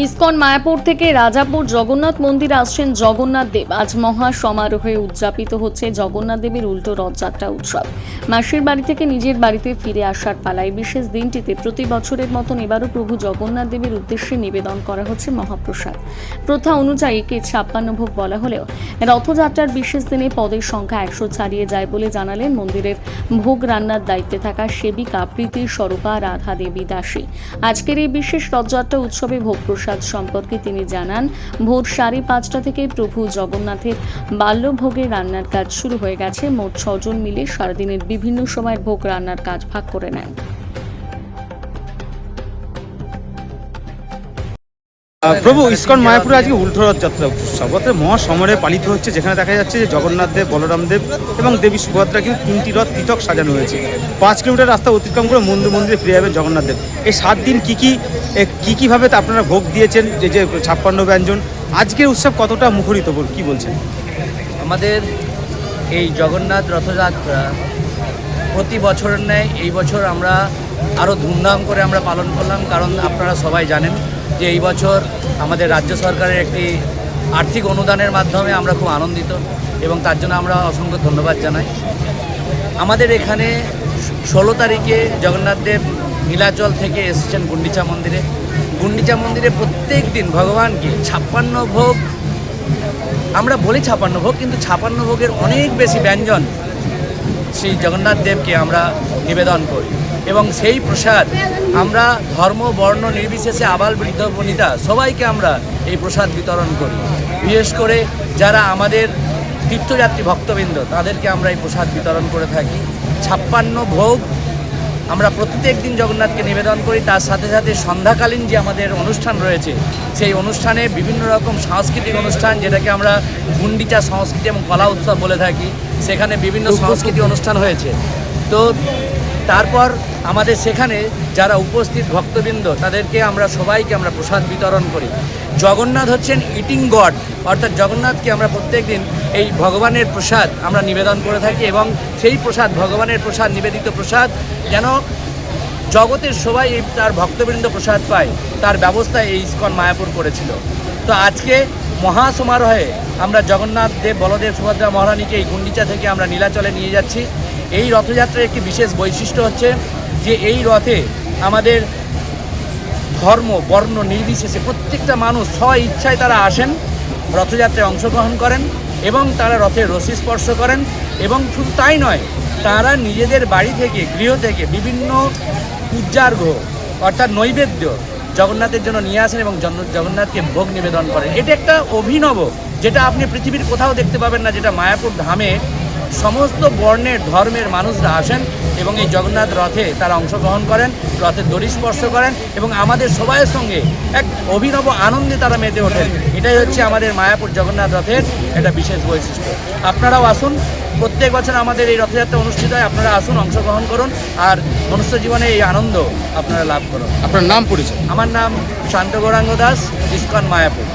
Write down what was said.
ISKCON Mayapur থেকে রাজাপুর জগন্নাথ মন্দিরে আসছেন জগন্নাথ দেব। আজ মহা সমারোহে উদযাপিত হচ্ছে জগন্নাথ দেবের উল্টো রথযাত্রা উৎসব। মাসির বাড়ি থেকে নিজের বাড়িতে ফিরে আসার পালায় বিশেষ দিনটিতে প্রতি বছরের মতন এবারও প্রভু জগন্নাথ দেবের উদ্দেশ্যে নিবেদন করা হচ্ছে মহাপ্রসাদ। প্রথা অনুযায়ী একে 56 ভোগ বলা হলেও রথযাত্রার বিশেষ দিনে পদের সংখ্যা 100 ছাড়িয়ে যায় বলে জানালেন মন্দিরের ভোগ রান্নার দায়িত্বে থাকা সেবিকা প্রীতি স্বরূপা রাধা দেবী দাসী। আজকের এই বিশেষ রথযাত্রা উৎসবে ভোগ প্রসাদ সম্পর্কে তিনি জানান, ভোর 5:30 থেকে প্রভু জগন্নাথের বাল্যভোগের রান্নার কাজ শুরু হয়ে গেছে। মোট 6 জন মিলে সারাদিনের বিভিন্ন সময়ের ভোগ রান্নার কাজ ভাগ করে নেন। প্রভু ইসকন মায়াপুরে আজকে উল্টো রথযাত্রা উৎসব মহাসমরে পালিত হচ্ছে, যেখানে দেখা যাচ্ছে যে জগন্নাথ দেব, বলরাম দেব এবং দেবী সুভদ্রা কিন্তু 3টি রথ পৃথক সাজানো হয়েছে। 5 কিলোমিটার রাস্তা অতিক্রম করে মন্দিরে ফিরে যাবে জগন্নাথ দেব। এই 7 দিন কীভাবে আপনারা ভোগ দিয়েছেন, যে 56 ব্যঞ্জন, আজকের উৎসব কতটা মুখরিত কি বলছেন? আমাদের এই জগন্নাথ রথযাত্রা প্রতি বছরের ন্যায় এই বছর আমরা আরও ধুমধাম করে আমরা পালন করলাম। কারণ আপনারা সবাই জানেন যে এই বছর আমাদের রাজ্য সরকারের একটি আর্থিক অনুদানের মাধ্যমে আমরা খুব আনন্দিত এবং তার জন্য আমরা অসংখ্য ধন্যবাদ জানাই। আমাদের এখানে 16 তারিখে জগন্নাথ দেব নীলাচল থেকে এসেছেন গুন্ডিচা মন্দিরে প্রত্যেক দিন ভগবানকে 56 ভোগ, আমরা বলি 56 ভোগ, কিন্তু 56 ভোগের অনেক বেশি ব্যঞ্জন শ্রী জগন্নাথ দেবকে আমরা নিবেদন করি এবং সেই প্রসাদ আমরা ধর্ম বর্ণ নির্বিশেষে আবাল বৃদ্ধ বনিতা সবাইকে আমরা এই প্রসাদ বিতরণ করি। বিশেষ করে যারা আমাদের তীর্থযাত্রী ভক্তবৃন্দ তাদেরকে আমরা এই প্রসাদ বিতরণ করে থাকি। 56 ভোগ আমরা প্রত্যেক দিন জগন্নাথকে নিবেদন করি। তার সাথে সাথে সন্ধ্যাকালীন যে আমাদের অনুষ্ঠান রয়েছে, সেই অনুষ্ঠানে বিভিন্ন রকম সাংস্কৃতিক অনুষ্ঠান, যেটাকে আমরা গুন্ডিচা সংস্কৃতি এবং কলা উৎসব বলে থাকি, সেখানে বিভিন্ন সাংস্কৃতিক অনুষ্ঠান হয়েছে। তো তারপর আমাদের সেখানে যারা উপস্থিত ভক্তবৃন্দ তাদেরকে আমরা সবাইকে আমরা প্রসাদ বিতরণ করি। জগন্নাথ হচ্ছেন ইটিং গড, অর্থাৎ জগন্নাথকে আমরা প্রত্যেক দিন এই ভগবানের প্রসাদ আমরা নিবেদন করে থাকি এবং সেই প্রসাদ, ভগবানের প্রসাদ, নিবেদিত প্রসাদ যেন জগতের সবাই এই তার ভক্তবৃন্দ প্রসাদ পায়, তার ব্যবস্থা এই ইসকন মায়াপুর করেছিল। তো আজকে মহাসমারোহে আমরা জগন্নাথ দেব, বলদেব, সুভদ্রা মহারানীকে এই গুন্ডিচা থেকে আমরা নীলাচলে নিয়ে যাচ্ছি। এই রথযাত্রার একটি বিশেষ বৈশিষ্ট্য হচ্ছে যে এই রথে আমাদের ধর্ম বর্ণ নির্বিশেষে প্রত্যেকটা মানুষ স্ব ইচ্ছায় তারা আসেন, রথযাত্রায় অংশগ্রহণ করেন এবং তারা রথের রশি স্পর্শ করেন। এবং শুধু তাই নয়, তারা নিজেদের বাড়ি থেকে, গৃহ থেকে বিভিন্ন পূজার্ঘ অর্থাৎ নৈবেদ্য জগন্নাথের জন্য নিয়ে আসেন এবং জগন্নাথকে ভোগ নিবেদন করেন। এটা একটা অভিনব, যেটা আপনি পৃথিবীর কোথাও দেখতে পাবেন না, যেটা মায়াপুর ধামে সমস্ত বর্ণের ধর্মের মানুষরা আসেন এবং এই জগন্নাথ রথে তারা অংশগ্রহণ করেন, রথের দড়ি স্পর্শ করেন এবং আমাদের সবাইয়ের সঙ্গে এক অভিনব আনন্দে তারা মেতে ওঠেন। এটাই হচ্ছে আমাদের মায়াপুর জগন্নাথ রথের একটা বিশেষ বৈশিষ্ট্য। আপনারাও আসুন, প্রত্যেক বছর আমাদের এই রথযাত্রা অনুষ্ঠিত হয়, আপনারা আসুন, অংশগ্রহণ করুন আর মনুষ্য জীবনে এই আনন্দ আপনারা লাভ করুন। আপনার নাম পরিচয়? আমার নাম শান্ত গৌরাঙ্গ দাস, ইসকন মায়াপুর।